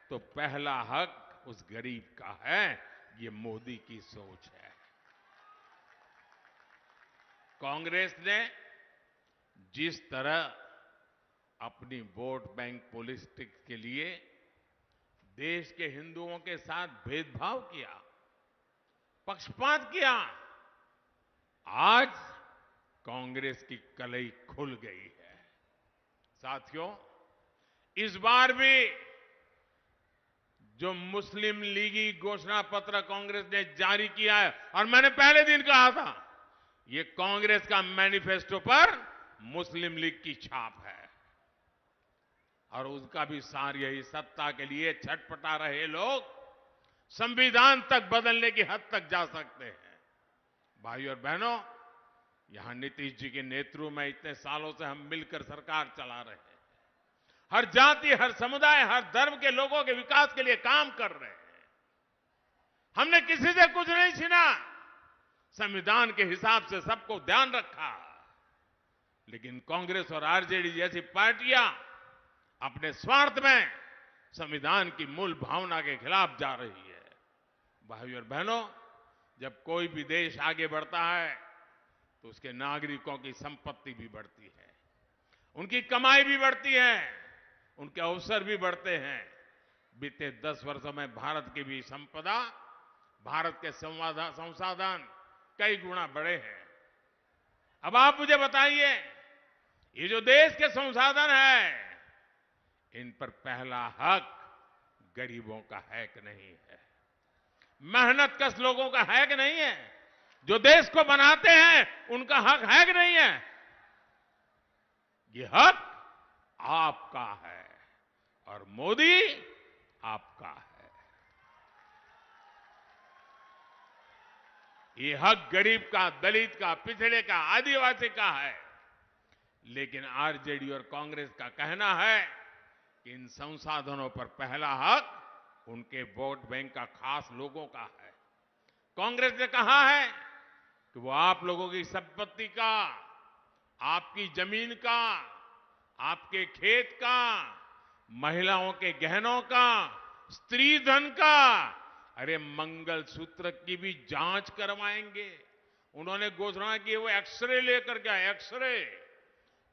E: तो पहला हक उस गरीब का है। ये मोदी की सोच है। कांग्रेस ने जिस तरह अपनी वोट बैंक पॉलिटिक्स के लिए देश के हिंदुओं के साथ भेदभाव किया, पक्षपात किया, आज कांग्रेस की कलई खुल गई है। साथियों, इस बार भी जो मुस्लिम लीगी घोषणा पत्र कांग्रेस ने जारी किया है, और मैंने पहले दिन कहा था, ये कांग्रेस का मैनिफेस्टो पर मुस्लिम लीग की छाप है। और उसका भी सार यही, सत्ता के लिए छटपटा रहे लोग संविधान तक बदलने की हद तक जा सकते हैं। भाइयों और बहनों, यहां नीतीश जी के नेतृत्व में इतने सालों से हम मिलकर सरकार चला रहे हैं। हर जाति, हर समुदाय, हर धर्म के लोगों के विकास के लिए काम कर रहे हैं। हमने किसी से कुछ नहीं छीना, संविधान के हिसाब से सबको ध्यान रखा। लेकिन कांग्रेस और आरजेडी जैसी पार्टियां अपने स्वार्थ में संविधान की मूल भावना के खिलाफ जा रही है। भाइयों और बहनों, जब कोई भी देश आगे बढ़ता है तो उसके नागरिकों की संपत्ति भी बढ़ती है, उनकी कमाई भी बढ़ती है, उनके अवसर भी बढ़ते हैं। बीते 10 वर्षों में भारत की भी संपदा, भारत के संसाधन कई गुना बढ़े हैं। अब आप मुझे बताइए, ये जो देश के संसाधन है, इन पर पहला हक गरीबों का है कि नहीं है? मेहनत कश लोगों का है कि नहीं है? जो देश को बनाते हैं उनका हक है कि नहीं है? ये हक आपका है और मोदी आपका है। ये हक गरीब का, दलित का, पिछड़े का, आदिवासी का है। लेकिन आरजेडी और कांग्रेस का कहना है कि इन संसाधनों पर पहला हक उनके वोट बैंक का, खास लोगों का है। कांग्रेस ने कहा है कि वो आप लोगों की संपत्ति का, आपकी जमीन का, आपके खेत का, महिलाओं के गहनों का, स्त्री धन का, अरे मंगलसूत्र की भी जांच करवाएंगे। उन्होंने घोषणा की वो एक्सरे लेकर के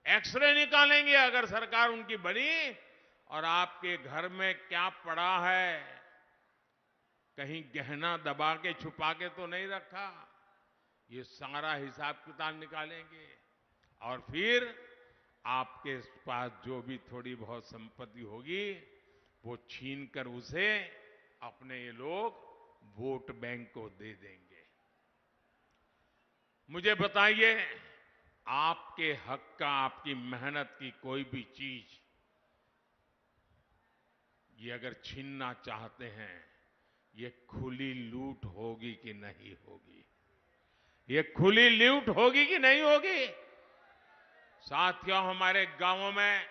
E: एक्सरे निकालेंगे अगर सरकार उनकी बनी। और आपके घर में क्या पड़ा है, कहीं गहना दबा के छुपा के तो नहीं रखा, ये सारा हिसाब किताब निकालेंगे। और फिर आपके पास जो भी थोड़ी बहुत संपत्ति होगी वो छीन कर उसे अपने ये लोग वोट बैंक को दे देंगे। मुझे बताइए, आपके हक का, आपकी मेहनत की कोई भी चीज ये अगर छीनना चाहते हैं, ये खुली लूट होगी कि नहीं होगी? ये खुली लूट होगी कि नहीं होगी? साथियों, हमारे गांवों में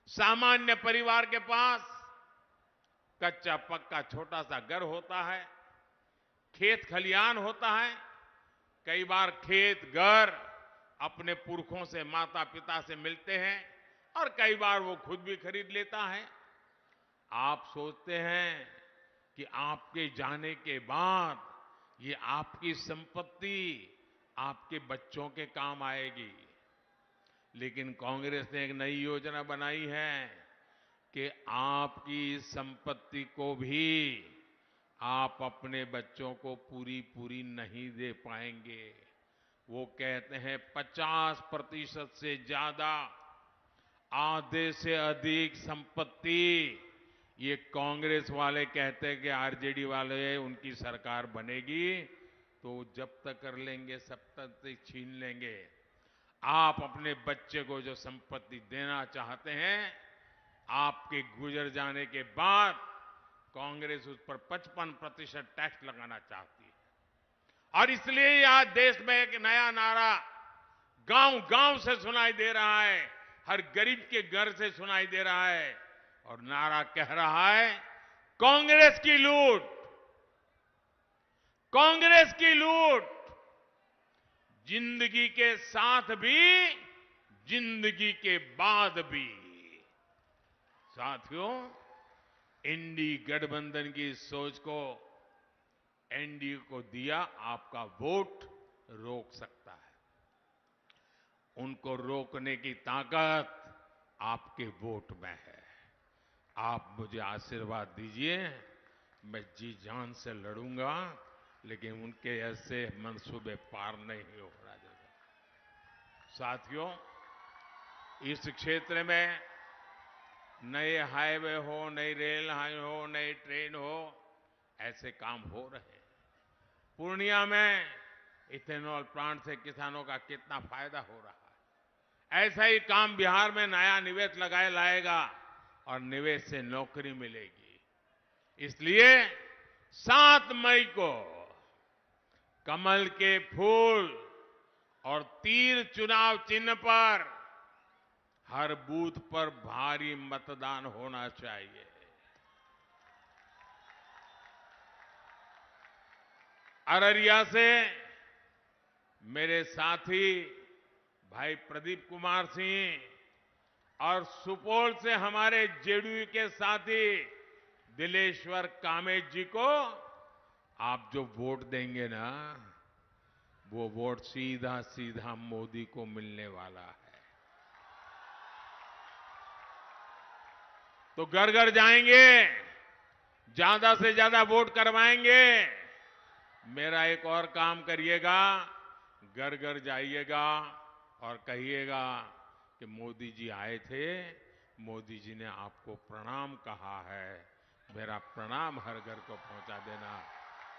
E: सामान्य परिवार के पास कच्चा पक्का छोटा सा घर होता है, खेत खलियान होता है। कई बार खेत घर अपने पुरखों से, माता पिता से मिलते हैं और कई बार वो खुद भी खरीद लेता है। आप सोचते हैं कि आपके जाने के बाद ये आपकी संपत्ति आपके बच्चों के काम आएगी। लेकिन कांग्रेस ने एक नई योजना बनाई है कि आपकी संपत्ति को भी आप अपने बच्चों को पूरी नहीं दे पाएंगे। वो कहते हैं 50% से ज्यादा, आधे से अधिक संपत्ति ये कांग्रेस वाले कहते हैं कि आरजेडी वाले उनकी सरकार बनेगी तो जब्त कर लेंगे, सब तक छीन लेंगे। आप अपने बच्चे को जो संपत्ति देना चाहते हैं, आपके गुजर जाने के बाद कांग्रेस उस पर 55% टैक्स लगाना चाहती है। और इसलिए आज देश में एक नया नारा गांव-गांव से सुनाई दे रहा है, हर गरीब के घर से सुनाई दे रहा है और नारा कह रहा है, कांग्रेस की लूट, कांग्रेस की लूट, जिंदगी के साथ भी, जिंदगी के बाद भी। साथियों, एनडीए गठबंधन की सोच को एनडीए को दिया आपका वोट रोक सकता है। उनको रोकने की ताकत आपके वोट में है। आप मुझे आशीर्वाद दीजिए, मैं जी जान से लड़ूंगा, लेकिन उनके ऐसे मंसूबे पार नहीं हो रहा। साथियों, इस क्षेत्र में नए हाईवे हो, नई रेल हाईवे हो, नई ट्रेन हो, ऐसे काम हो रहे हैं। पूर्णिया में इथेनॉल प्लांट से किसानों का कितना फायदा हो रहा है। ऐसा ही काम बिहार में नया निवेश लाएगा और निवेश से नौकरी मिलेगी। इसलिए 7 मई को कमल के फूल और तीर चुनाव चिन्ह पर हर बूथ पर भारी मतदान होना चाहिए। अररिया से मेरे साथी भाई प्रदीप कुमार सिंह और सुपौल से हमारे जेडीयू के साथी दिलेश्वर कामेत जी को आप जो वोट देंगे ना, वो वोट सीधा सीधा मोदी को मिलने वाला है। तो घर घर जाएंगे, ज्यादा से ज्यादा वोट करवाएंगे। मेरा एक और काम करिएगा, घर घर जाइएगा और कहिएगा कि मोदी जी आए थे, मोदी जी ने आपको प्रणाम कहा है, मेरा प्रणाम हर घर को पहुंचा देना।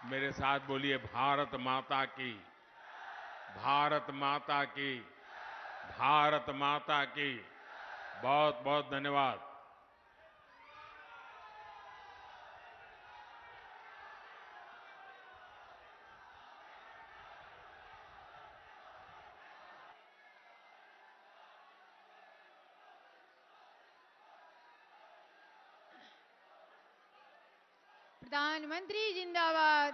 E: मेरे साथ बोलिए भारत माता की, भारत माता की, भारत माता की। बहुत बहुत धन्यवाद।
B: प्रधानमंत्री जिंदाबाद,